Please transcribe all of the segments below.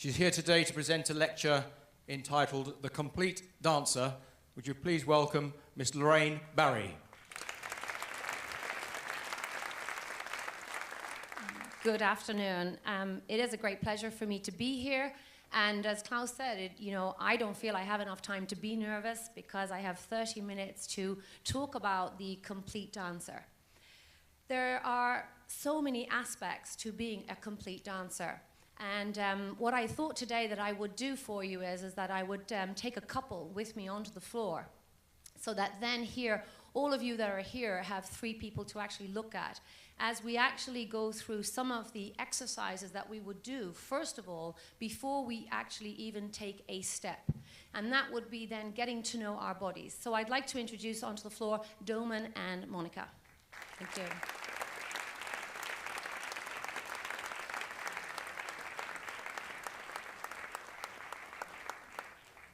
She's here today to present a lecture entitled The Complete Dancer. Would you please welcome Miss Lorraine Barry. Good afternoon. It is a great pleasure for me to be here. And as Klaus said, I don't feel I have enough time to be nervous because I have 30 minutes to talk about the complete dancer. There are so many aspects to being a complete dancer. And what I thought today that I would do for you is that I would take a couple with me onto the floor so that then here, all of you that are here have 3 people to actually look at as we actually go through some of the exercises that we would do, first of all, before we actually even take a step. And that would be then getting to know our bodies. So I'd like to introduce onto the floor Doman and Monica. Thank you.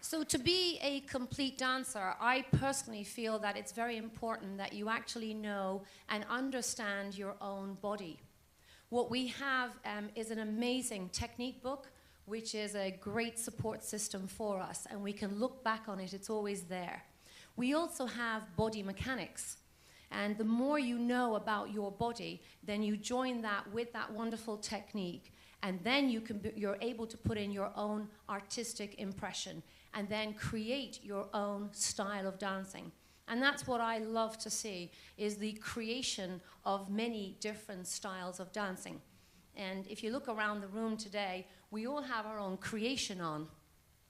So to be a complete dancer, I personally feel that it's very important that you actually know and understand your own body. What we have is an amazing technique book, which is a great support system for us, and we can look back on it, it's always there. We also have body mechanics, and the more you know about your body, then you join that with that wonderful technique, and then you're able to put in your own artistic impression and then create your own style of dancing. And that's what I love to see, is the creation of many different styles of dancing. And if you look around the room today, we all have our own creation on.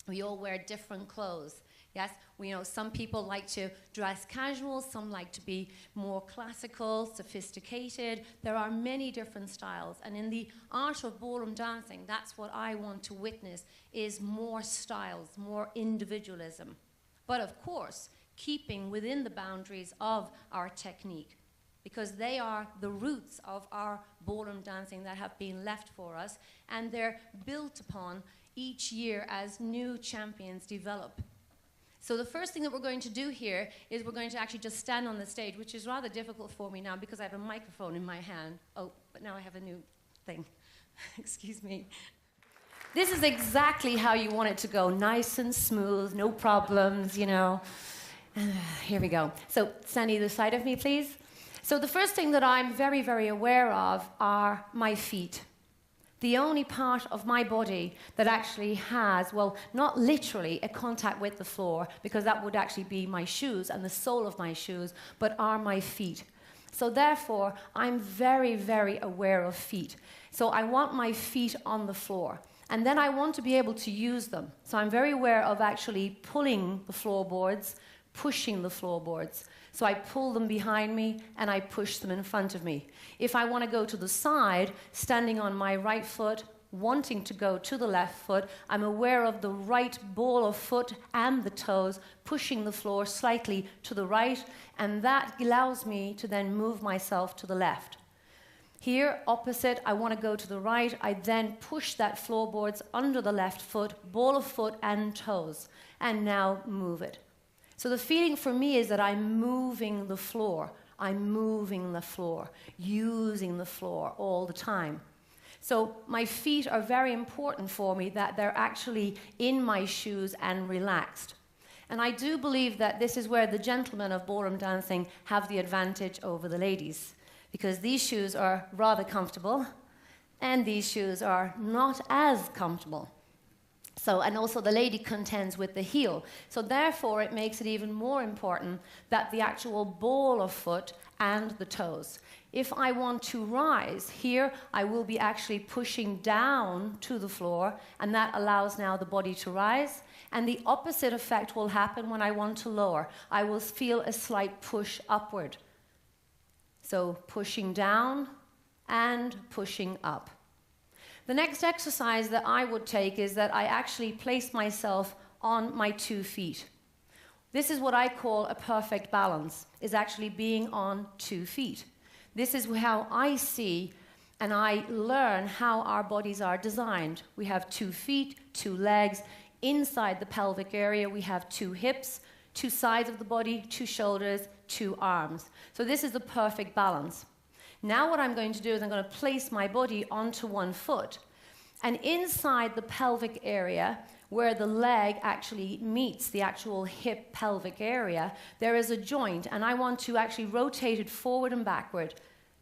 We all wear different clothes. Yes, we know some people like to dress casual, some like to be more classical, sophisticated. There are many different styles. And in the art of ballroom dancing, that's what I want to witness, is more styles, more individualism. But of course, keeping within the boundaries of our technique, because they are the roots of our ballroom dancing that have been left for us, and they're built upon each year as new champions develop. So the first thing that we're going to do here is we're going to actually just stand on the stage, which is rather difficult for me now because I have a microphone in my hand. Oh, but now I have a new thing. Excuse me. This is exactly how you want it to go, nice and smooth, no problems, Here we go. So stand either side of me, please. So the first thing that I'm very, very aware of are my feet. The only part of my body that actually has, well, not literally a contact with the floor, because that would actually be my shoes and the sole of my shoes, but are my feet. So therefore, I'm very, very aware of feet. So I want my feet on the floor. And then I want to be able to use them. So I'm very aware of actually pulling the floorboards, pushing the floorboards. So I pull them behind me and I push them in front of me. If I want to go to the side, standing on my right foot, wanting to go to the left foot, I'm aware of the right ball of foot and the toes, pushing the floor slightly to the right, and that allows me to then move myself to the left. Here, opposite, I want to go to the right, I then push that floorboards under the left foot, ball of foot and toes, and now move it. So the feeling for me is that I'm moving the floor. I'm moving the floor, using the floor all the time. So my feet are very important for me, that they're actually in my shoes and relaxed. And I do believe that this is where the gentlemen of ballroom dancing have the advantage over the ladies, because these shoes are rather comfortable and these shoes are not as comfortable. So, and also the lady contends with the heel. So therefore, it makes it even more important that the actual ball of foot and the toes. If I want to rise, here I will be actually pushing down to the floor, and that allows now the body to rise. And the opposite effect will happen when I want to lower. I will feel a slight push upward. So pushing down and pushing up. The next exercise that I would take is that I actually place myself on my 2 feet. This is what I call a perfect balance, is actually being on 2 feet. This is how I see and I learn how our bodies are designed. We have 2 feet, 2 legs. Inside the pelvic area, we have 2 hips, 2 sides of the body, 2 shoulders, 2 arms. So this is the perfect balance. Now what I'm going to do is I'm going to place my body onto 1 foot. And inside the pelvic area, where the leg actually meets the actual hip pelvic area, there is a joint, and I want to actually rotate it forward and backward.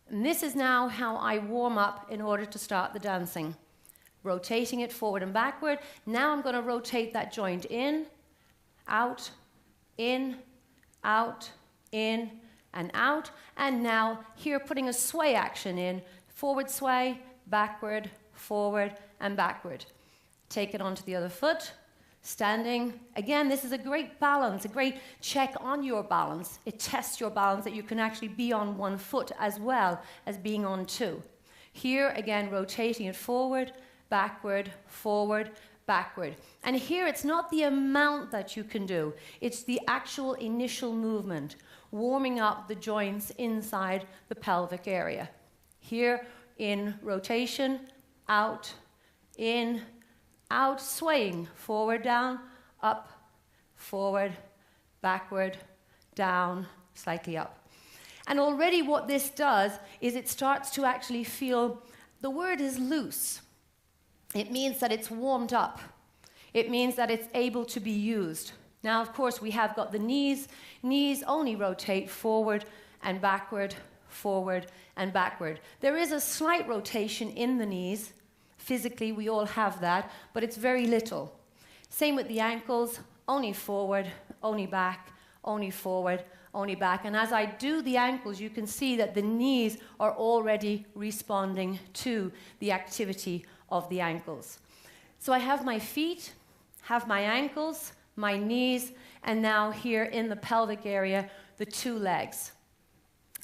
And this is now how I warm up in order to start the dancing. Rotating it forward and backward. Now I'm going to rotate that joint in, out, in, and out. And now here putting a sway action in, forward sway, backward, forward, and backward. Take it onto the other foot, standing. Again, this is a great balance, a great check on your balance. It tests your balance that you can actually be on one foot as well as being on two. Here, again, rotating it forward, backward, forward, backward. And here, it's not the amount that you can do. It's the actual initial movement, warming up the joints inside the pelvic area. Here, in rotation, out, in, out, swaying, forward, down, up, forward, backward, down, slightly up. And already what this does is it starts to actually feel, the word is loose. It means that it's warmed up. It means that it's able to be used. Now, of course, we have got the knees. Knees only rotate forward and backward, forward and backward. There is a slight rotation in the knees. Physically, we all have that, but it's very little. Same with the ankles, only forward, only back, only forward, only back. And as I do the ankles, you can see that the knees are already responding to the activity of the ankles. So I have my feet, have my ankles, my knees, and now here in the pelvic area, the two legs.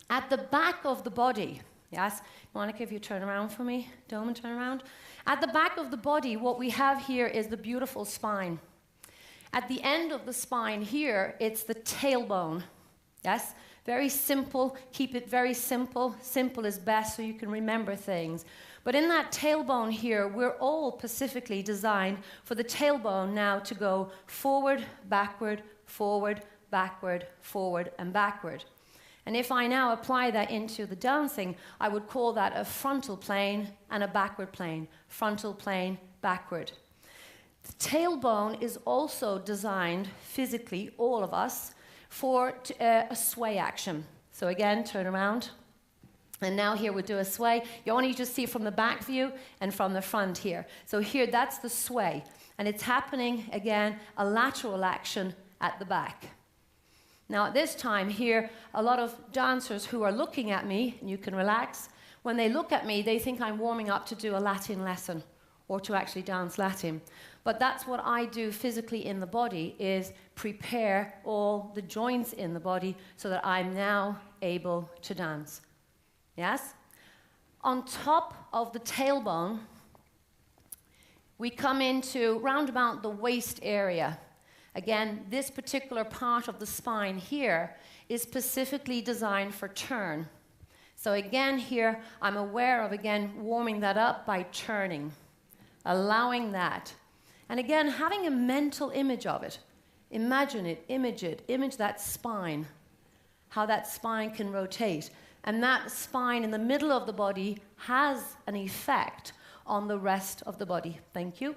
At the back of the body, yes, Monica, if you turn around for me, Doman, turn around. At the back of the body, what we have here is the beautiful spine. At the end of the spine here, it's the tailbone, yes? Very simple, keep it very simple. Simple is best so you can remember things. But in that tailbone here, we're all specifically designed for the tailbone now to go forward, backward, forward, backward, forward, and backward. And if I now apply that into the dancing, I would call that a frontal plane and a backward plane. Frontal plane, backward. The tailbone is also designed physically, all of us, for a sway action. So again, turn around. And now here we'll do a sway. You only just see from the back view and from the front here. So here, that's the sway. And it's happening, again, a lateral action at the back. Now at this time here, a lot of dancers who are looking at me, and you can relax, when they look at me, they think I'm warming up to do a Latin lesson or to actually dance Latin. But that's what I do physically in the body, is prepare all the joints in the body so that I'm now able to dance. Yes? On top of the tailbone, we come into round about the waist area. Again, this particular part of the spine here is specifically designed for turn. So again here, I'm aware of, again, warming that up by turning, allowing that. And again, having a mental image of it. Imagine it, image that spine, how that spine can rotate. And that spine in the middle of the body has an effect on the rest of the body. Thank you.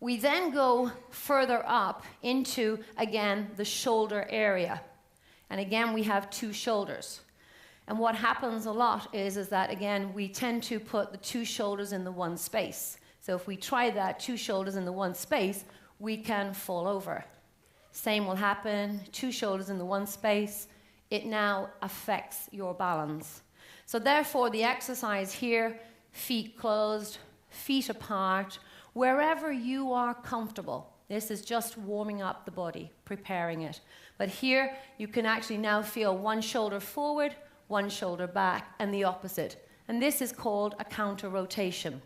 We then go further up into, again, the shoulder area. And again, we have two shoulders. And what happens a lot is that, again, we tend to put the two shoulders in the one space. So if we try that, two shoulders in the one space, we can fall over. Same will happen, two shoulders in the one space. It now affects your balance. So therefore, the exercise here, feet closed, feet apart, wherever you are comfortable. This is just warming up the body, preparing it. But here, you can actually now feel one shoulder forward, one shoulder back, and the opposite. And this is called a counter rotation.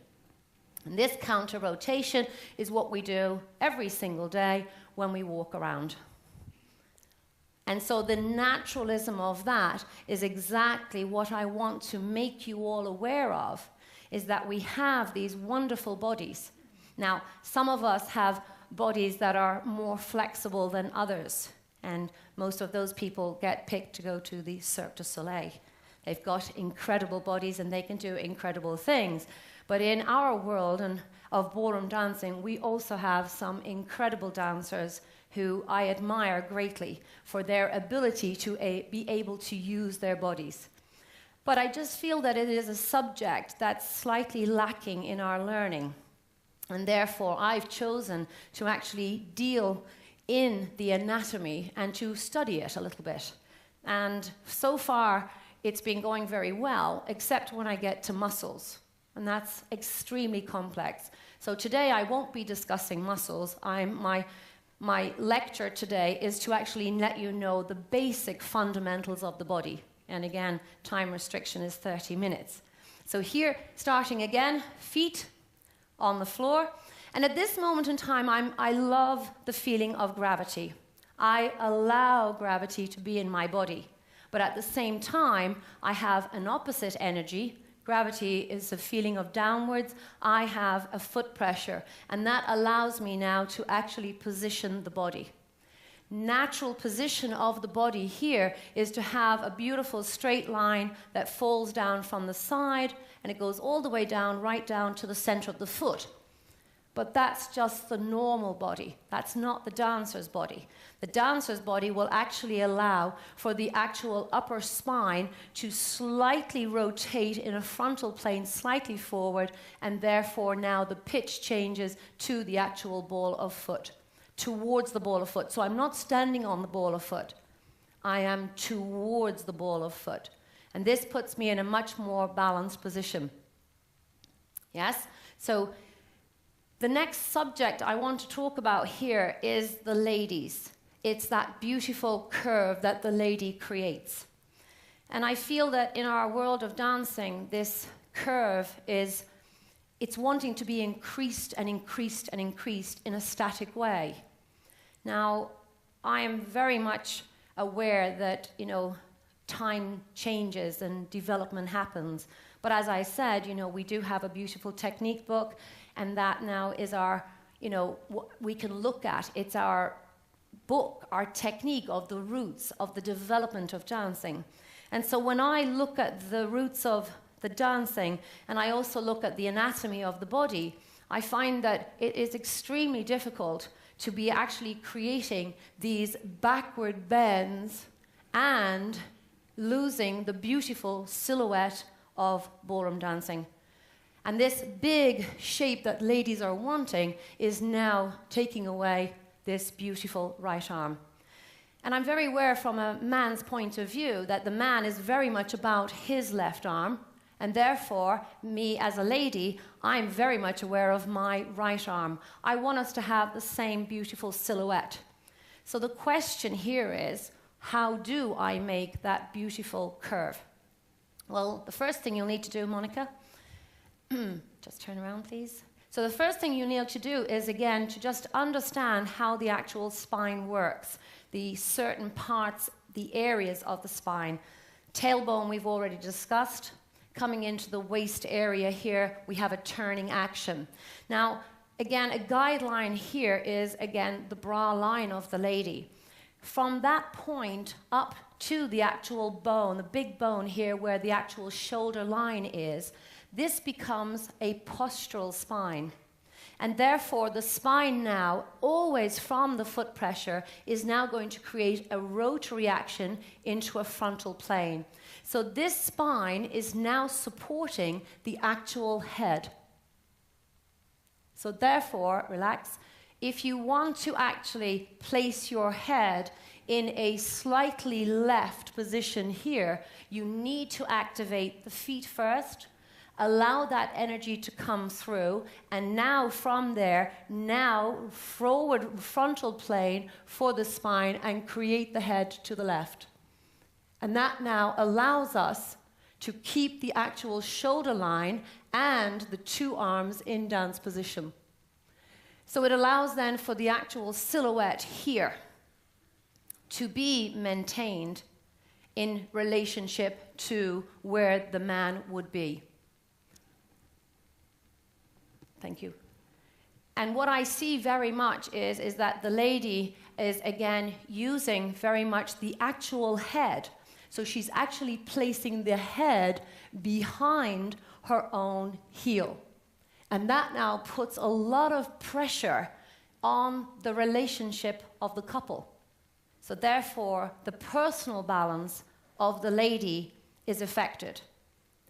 And this counter rotation is what we do every single day when we walk around. And so the naturalism of that is exactly what I want to make you all aware of, is that we have these wonderful bodies. Now, some of us have bodies that are more flexible than others, and most of those people get picked to go to the Cirque du Soleil. They've got incredible bodies and they can do incredible things. But in our world of ballroom dancing, we also have some incredible dancers who I admire greatly for their ability to be able to use their bodies. But I just feel that it is a subject that's slightly lacking in our learning. And therefore, I've chosen to actually deal in the anatomy and to study it a little bit. And so far, it's been going very well, except when I get to muscles. And that's extremely complex. So today, I won't be discussing muscles. My lecture today is to actually let you know the basic fundamentals of the body. And again, time restriction is 30 minutes. So here, starting again, feet on the floor. And at this moment in time, I love the feeling of gravity. I allow gravity to be in my body. But at the same time, I have an opposite energy. Gravity is a feeling of downwards. I have a foot pressure. And that allows me now to actually position the body. Natural position of the body here is to have a beautiful straight line that falls down from the side, and it goes all the way down, right down to the center of the foot. But that's just the normal body. That's not the dancer's body. The dancer's body will actually allow for the actual upper spine to slightly rotate in a frontal plane slightly forward, and therefore now the pitch changes to the actual ball of foot, towards the ball of foot. So I'm not standing on the ball of foot. I am towards the ball of foot. And this puts me in a much more balanced position. Yes? So the next subject I want to talk about here is the ladies. It's that beautiful curve that the lady creates. And I feel that in our world of dancing, this curve it's wanting to be increased and increased and increased in a static way. Now, I am very much aware that, time changes and development happens. But as I said, we do have a beautiful technique book, and that now is our, what we can look at. It's our book, our technique of the roots of the development of dancing. And so when I look at the roots of the dancing, and I also look at the anatomy of the body, I find that it is extremely difficult to be actually creating these backward bends and losing the beautiful silhouette of ballroom dancing. And this big shape that ladies are wanting is now taking away this beautiful right arm. And I'm very aware from a man's point of view that the man is very much about his left arm, and therefore, me as a lady, I'm very much aware of my right arm. I want us to have the same beautiful silhouette. So the question here is, how do I make that beautiful curve? Well, the first thing you'll need to do, Monica, just turn around, please. So the first thing you need to do is, again, to just understand how the actual spine works, the certain parts, the areas of the spine. Tailbone we've already discussed. Coming into the waist area here, we have a turning action. Now, again, a guideline here is, again, the bra line of the lady. From that point up to the actual bone, the big bone here where the actual shoulder line is, this becomes a postural spine. And therefore, the spine now, always from the foot pressure, is now going to create a rotary action into a frontal plane. So this spine is now supporting the actual head. So therefore, relax. If you want to actually place your head in a slightly left position here, you need to activate the feet first, allow that energy to come through, and now from there, now forward frontal plane for the spine and create the head to the left. And that now allows us to keep the actual shoulder line and the two arms in dance position. So it allows then for the actual silhouette here to be maintained in relationship to where the man would be. Thank you. And what I see very much is that the lady is, again, using very much the actual head. So she's actually placing the head behind her own heel. And that now puts a lot of pressure on the relationship of the couple. So therefore, the personal balance of the lady is affected.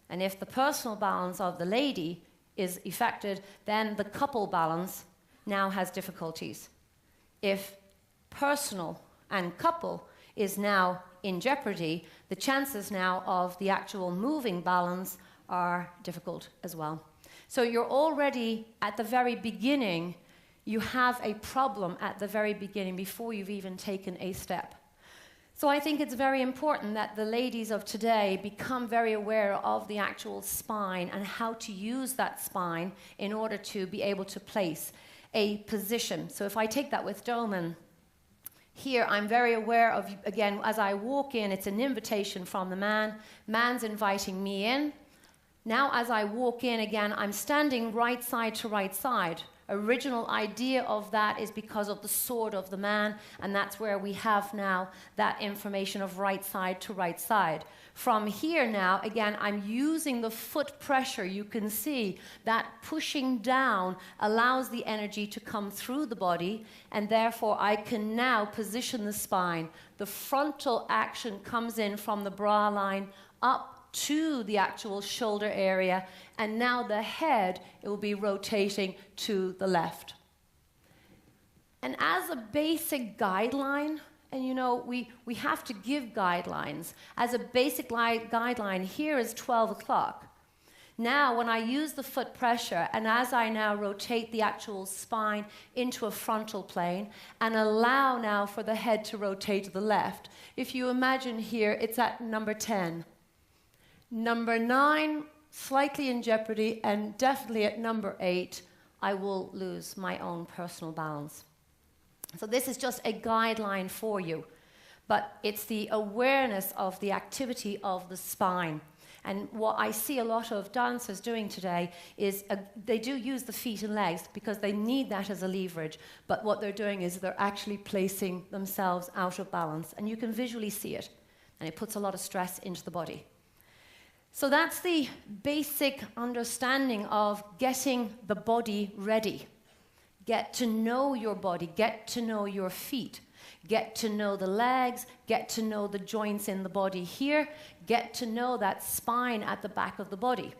And if the personal balance of the lady is affected, then the couple balance now has difficulties. If personal and couple is now in jeopardy, the chances now of the actual moving balance are difficult as well. So you're already at the very beginning, you have a problem at the very beginning before you've even taken a step. So I think it's very important that the ladies of today become very aware of the actual spine and how to use that spine in order to be able to place a position. So if I take that with Domen, here I'm very aware of, again, as I walk in, it's an invitation from the man. Man's inviting me in. Now as I walk in again, I'm standing right side to right side. Original idea of that is because of the sword of the man, and that's where we have now that information of right side to right side. From here now, again, I'm using the foot pressure. You can see that pushing down allows the energy to come through the body, and therefore I can now position the spine. The frontal action comes in from the bra line up to the actual shoulder area, and now the head, it will be rotating to the left. And as a basic guideline, and you know, we have to give guidelines. As a basic guideline, here is 12 o'clock. Now, when I use the foot pressure, and as I now rotate the actual spine into a frontal plane, and allow now for the head to rotate to the left, if you imagine here, it's at number 10. Number 9, slightly in jeopardy, and definitely at number 8, I will lose my own personal balance. So this is just a guideline for you, but it's the awareness of the activity of the spine. And what I see a lot of dancers doing today is they do use the feet and legs because they need that as a leverage, but what they're doing is they're actually placing themselves out of balance, and you can visually see it, and it puts a lot of stress into the body. So that's the basic understanding of getting the body ready. Get to know your body, get to know your feet, get to know the legs, get to know the joints in the body here, get to know that spine at the back of the body.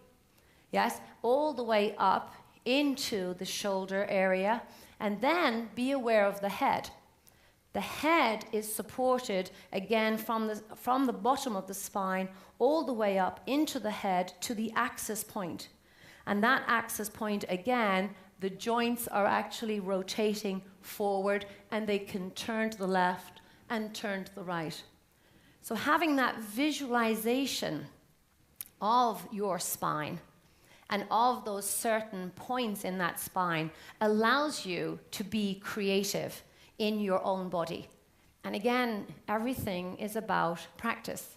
Yes, all the way up into the shoulder area, and then be aware of the head. The head is supported, again, from the bottom of the spine all the way up into the head to the axis point. And that axis point, again, the joints are actually rotating forward, and they can turn to the left and turn to the right. So having that visualization of your spine and of those certain points in that spine allows you to be creative in your own body. And again, everything is about practice.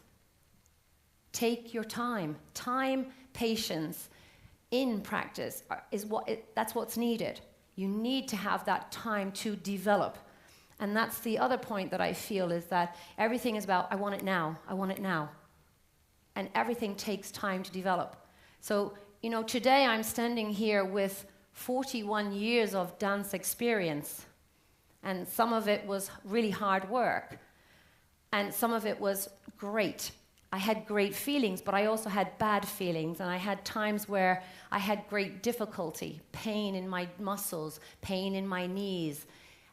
Take your time. Time, patience in practice that's what's needed. You need to have that time to develop. And that's the other point that I feel is that everything is about, I want it now, I want it now. And everything takes time to develop. So, you know, today I'm standing here with 41 years of dance experience. And some of it was really hard work. And some of it was great. I had great feelings, but I also had bad feelings. And I had times where I had great difficulty, pain in my muscles, pain in my knees.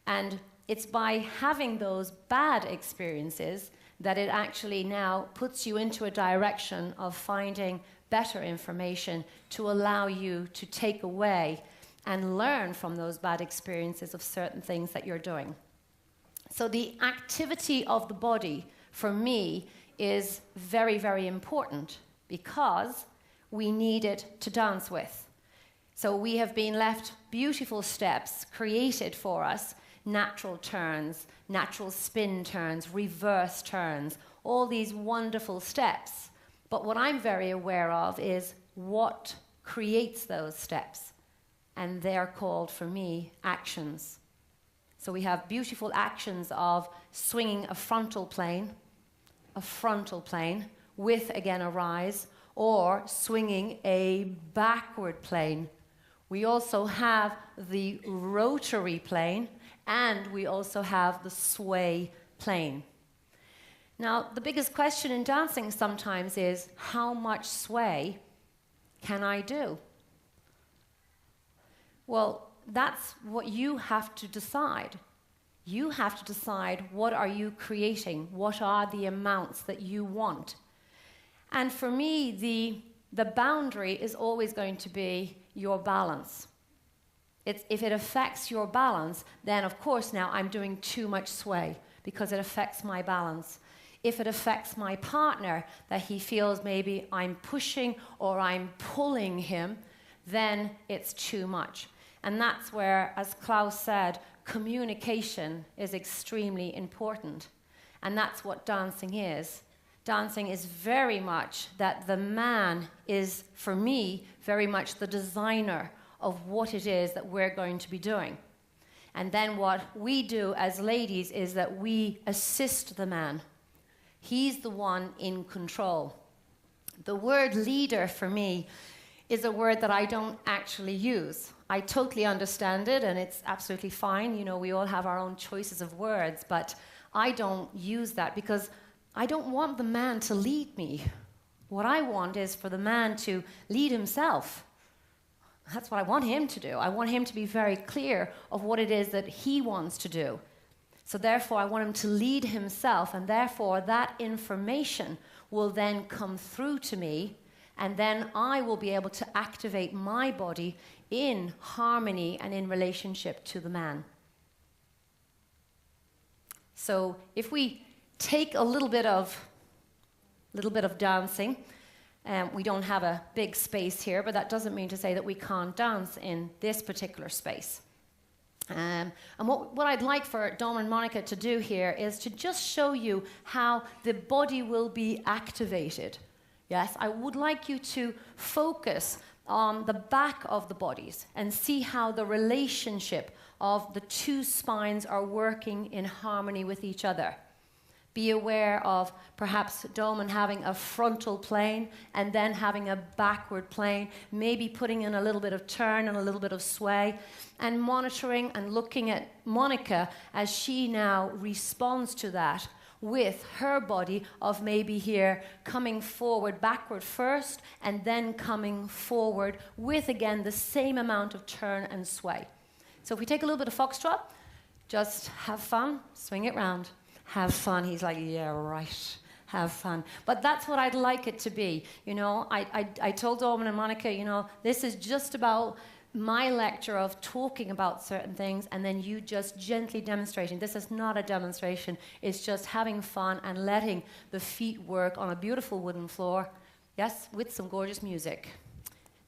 And it's by having those bad experiences that it actually now puts you into a direction of finding better information to allow you to take away and learn from those bad experiences of certain things that you're doing. So the activity of the body, for me, is very, very important because we need it to dance with. So we have been left beautiful steps created for us, natural turns, natural spin turns, reverse turns, all these wonderful steps. But what I'm very aware of is what creates those steps. And they're called, for me, actions. So we have beautiful actions of swinging a frontal plane with, again, a rise, or swinging a backward plane We also have the rotary plane, and we also have the sway plane. Now, the biggest question in dancing sometimes is, how much sway can I do? Well, that's what you have to decide. You have to decide, what are you creating? What are the amounts that you want? And for me, the boundary is always going to be your balance. If it affects your balance, then of course now I'm doing too much sway because it affects my balance. If it affects my partner, that he feels maybe I'm pushing or I'm pulling him, then it's too much. And that's where, as Klaus said, communication is extremely important. And that's what dancing is. Dancing is very much that the man is, for me, very much the designer of what it is that we're going to be doing. And then what we do as ladies is that we assist the man. He's the one in control. The word leader for me is a word that I don't actually use. I totally understand it, and it's absolutely fine. You know, we all have our own choices of words, but I don't use that because I don't want the man to lead me. What I want is for the man to lead himself. That's what I want him to do. I want him to be very clear of what it is that he wants to do. So therefore, I want him to lead himself, and therefore that information will then come through to me, and then I will be able to activate my body in harmony and in relationship to the man. So if we take a little bit of dancing, we don't have a big space here, but that doesn't mean to say that we can't dance in this particular space. And what I'd like for Dom and Monica to do here is to just show you how the body will be activated. Yes, I would like you to focus on the back of the bodies and see how the relationship of the two spines are working in harmony with each other. Be aware of perhaps Doman having a frontal plane and then having a backward plane, maybe putting in a little bit of turn and a little bit of sway, and monitoring and looking at Monica as she now responds to that with her body of maybe here coming forward, backward first, and then coming forward with, again, the same amount of turn and sway. So if we take a little bit of foxtrot, just have fun, swing it round. Have fun. He's like, yeah, right. Have fun. But that's what I'd like it to be. You know, I told Orman and Monica, you know, this is just about my lecture of talking about certain things and then you just gently demonstrating. This is not a demonstration. It's just having fun and letting the feet work on a beautiful wooden floor. Yes, with some gorgeous music.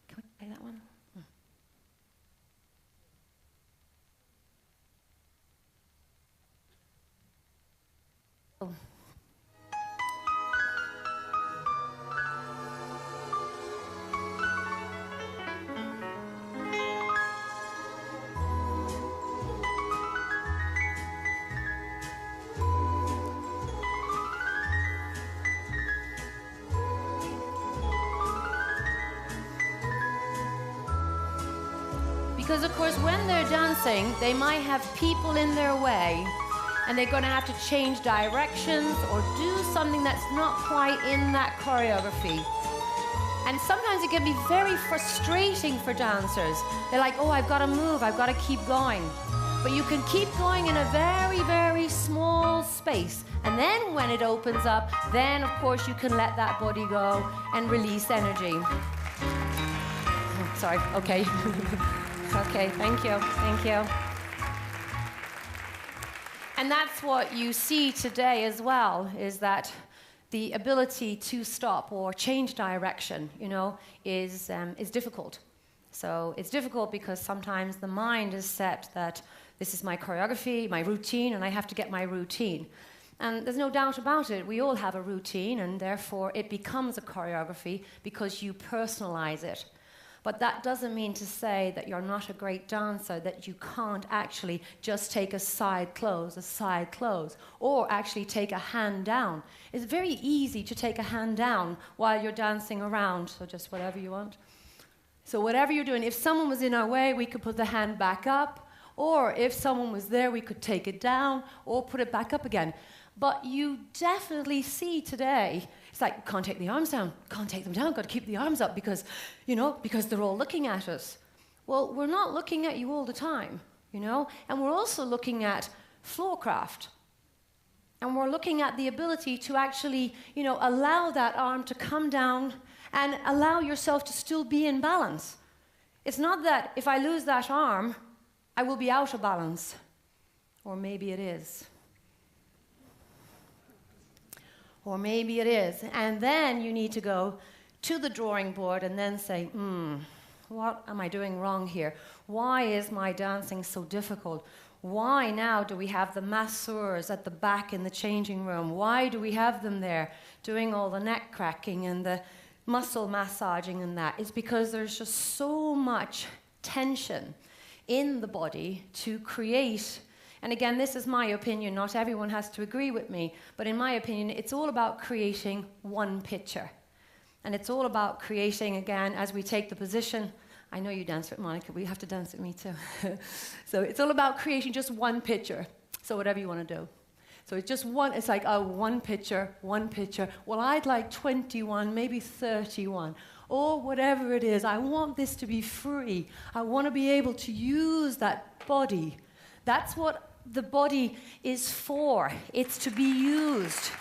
Can we play that one? Oh. Because of course when they're dancing, they might have people in their way and they're going to have to change directions or do something that's not quite in that choreography. And sometimes it can be very frustrating for dancers. They're like, oh, I've got to move, I've got to keep going. But you can keep going in a very, very small space. And then when it opens up, then of course you can let that body go and release energy. Oh, sorry, okay. Okay, thank you, thank you. And that's what you see today as well, is that the ability to stop or change direction, you know, is difficult. So it's difficult because sometimes the mind is set that this is my choreography, my routine, and I have to get my routine. And there's no doubt about it. We all have a routine, and therefore it becomes a choreography because you personalize it. But that doesn't mean to say that you're not a great dancer, that you can't actually just take a side close, or actually take a hand down. It's very easy to take a hand down while you're dancing around, so just whatever you want. So whatever you're doing, if someone was in our way, we could put the hand back up, or if someone was there, we could take it down or put it back up again. But you definitely see today, it's like, can't take the arms down, can't take them down, got to keep the arms up because, because they're all looking at us. Well, we're not looking at you all the time, and we're also looking at floorcraft. And we're looking at the ability to actually, allow that arm to come down and allow yourself to still be in balance. It's not that if I lose that arm, I will be out of balance. Or maybe it is. Or maybe it is. And then you need to go to the drawing board and then say, what am I doing wrong here? Why is my dancing so difficult? Why now do we have the masseurs at the back in the changing room? Why do we have them there doing all the neck cracking and the muscle massaging and that? It's because there's just so much tension in the body to create. And again, this is my opinion. Not everyone has to agree with me. But in my opinion, it's all about creating one picture. And it's all about creating, again, as we take the position. I know you dance with Monica, but you have to dance with me too. So it's all about creating just one picture. So whatever you want to do. So it's just one, it's like, one picture. Well, I'd like 21, maybe 31, or whatever it is. I want this to be free. I want to be able to use that body. That's what the body is for. It's to be used.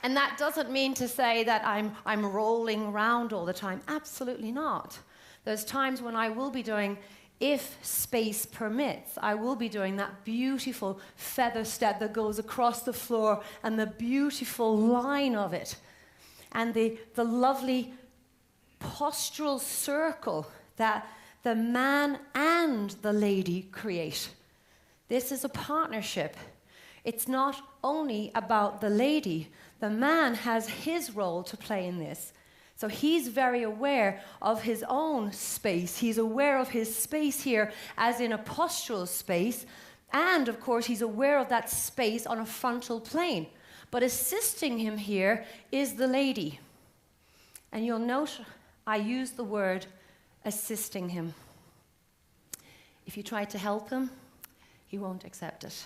And that doesn't mean to say that I'm rolling around all the time. Absolutely not. There's times when I will be doing, if space permits, I will be doing that beautiful feather step that goes across the floor and the beautiful line of it. And the lovely postural circle that the man and the lady create. This is a partnership. It's not only about the lady. The man has his role to play in this. So he's very aware of his own space. He's aware of his space here as in a postural space. And, of course, he's aware of that space on a frontal plane. But assisting him here is the lady. And you'll note I use the word assisting him. If you try to help him, he won't accept it.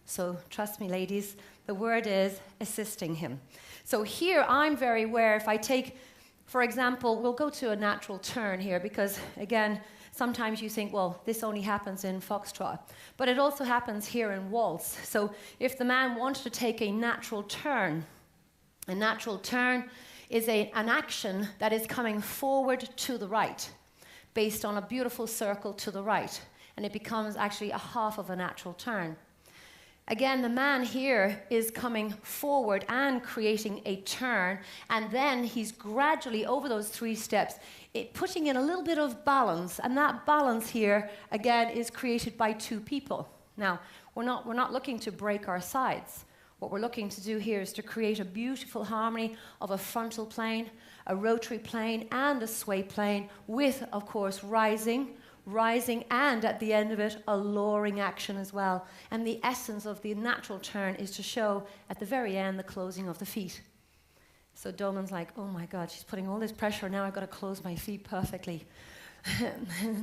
So trust me, ladies, the word is assisting him. So here I'm very aware. If I take, for example, we'll go to a natural turn here because, again, sometimes you think, well, this only happens in foxtrot. But it also happens here in waltz. So if the man wanted to take a natural turn is an action that is coming forward to the right, based on a beautiful circle to the right. And it becomes actually a half of a natural turn. Again, the man here is coming forward and creating a turn, and then he's gradually, over those 3 steps, putting in a little bit of balance, and that balance here, again, is created by 2 people. Now, we're not looking to break our sides. What we're looking to do here is to create a beautiful harmony of a frontal plane, a rotary plane, and a sway plane with, of course, rising, and at the end of it, a lowering action as well. And the essence of the natural turn is to show, at the very end, the closing of the feet. So Dolan's like, oh my God, she's putting all this pressure, now I've got to close my feet perfectly.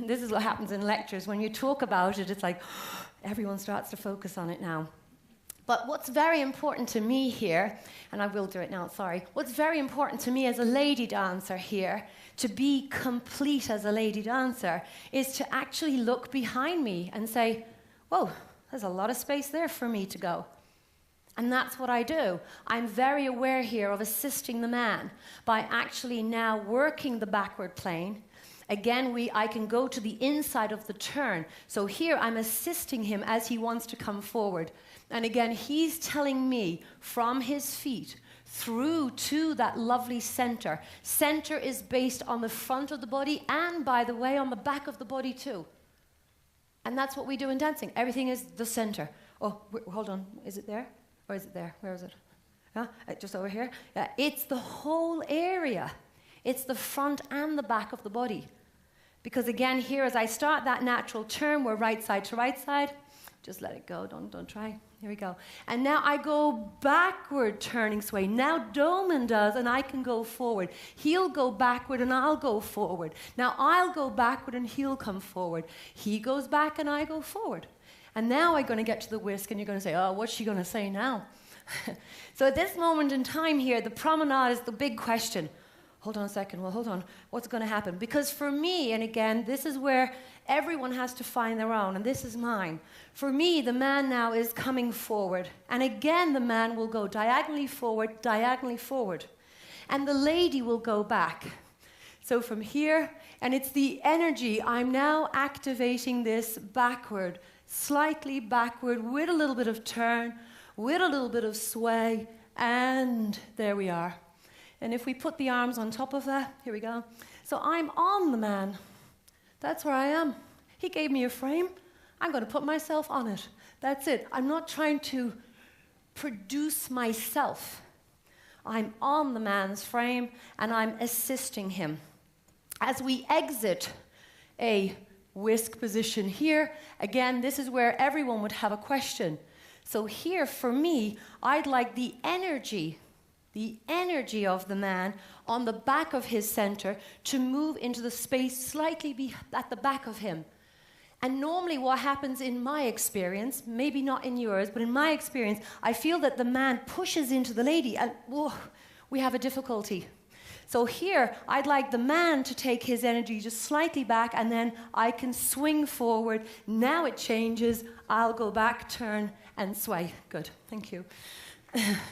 This is what happens in lectures. When you talk about it, it's like, everyone starts to focus on it now. But what's very important to me here, and I will do it now, sorry. What's very important to me as a lady dancer here, to be complete as a lady dancer, is to actually look behind me and say, whoa, there's a lot of space there for me to go. And that's what I do. I'm very aware here of assisting the man by actually now working the backward plane. Again, I can go to the inside of the turn. So here I'm assisting him as he wants to come forward. And again, he's telling me from his feet through to that lovely center. Center is based on the front of the body and, by the way, on the back of the body too. And that's what we do in dancing. Everything is the center. Oh, hold on. Is it there? Or is it there? Where is it? Just over here? It's the whole area. It's the front and the back of the body. Because again, here as I start that natural turn, we're right side to right side, Just let it go, don't try. Here we go. And now I go backward, turning sway. Now Doman does, and I can go forward. He'll go backward, and I'll go forward. Now I'll go backward, and he'll come forward. He goes back, and I go forward. And now I'm going to get to the whisk, and you're going to say, oh, what's she going to say now? So at this moment in time here, the promenade is the big question. Hold on a second. Well, hold on. What's going to happen? Because for me, and again, this is where everyone has to find their own, and this is mine. For me, the man now is coming forward. And again, the man will go diagonally forward. And the lady will go back. So from here, and it's the energy. I'm now activating this backward, slightly backward, with a little bit of turn, with a little bit of sway, and there we are. And if we put the arms on top of that, here we go. So I'm on the man. That's where I am. He gave me a frame. I'm going to put myself on it. That's it. I'm not trying to produce myself. I'm on the man's frame, and I'm assisting him. As we exit a whisk position here, again, this is where everyone would have a question. So here, for me, I'd like the energy of the man on the back of his center to move into the space slightly at the back of him. And normally what happens in my experience, maybe not in yours, but in my experience, I feel that the man pushes into the lady and whoa, we have a difficulty. So here, I'd like the man to take his energy just slightly back, and then I can swing forward. Now it changes. I'll go back, turn, and sway. Good. Thank you.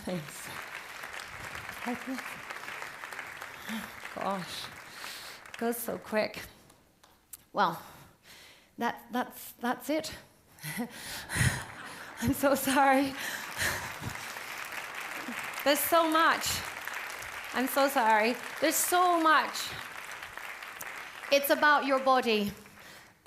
Thanks. Gosh, it goes so quick. Well, that's it. I'm so sorry. There's so much. I'm so sorry. There's so much. It's about your body.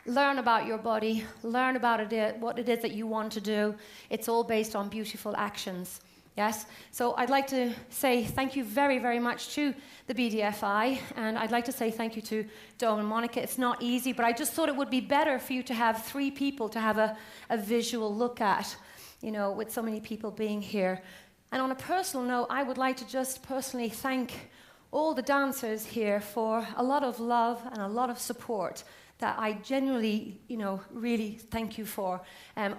Learn about your body. Learn about it, what it is that you want to do. It's all based on beautiful actions. Yes? So I'd like to say thank you very, very much to the BDFI, and I'd like to say thank you to Dom and Monica. It's not easy, but I just thought it would be better for you to have 3 people to have a visual look at, you know, with so many people being here. And on a personal note, I would like to just personally thank all the dancers here for a lot of love and a lot of support that I genuinely, you know, really thank you for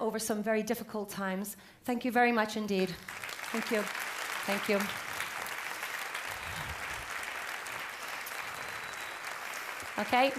over some very difficult times. Thank you very much indeed. Thank you. Thank you. Okay.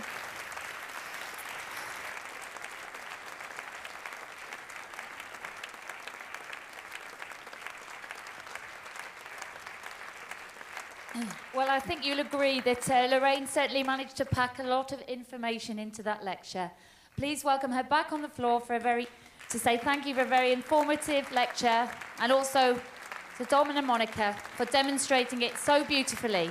Well, I think you'll agree that Lorraine certainly managed to pack a lot of information into that lecture. Please welcome her back on the floor to say thank you for a very informative lecture, and also to Dom and Monica for demonstrating it so beautifully.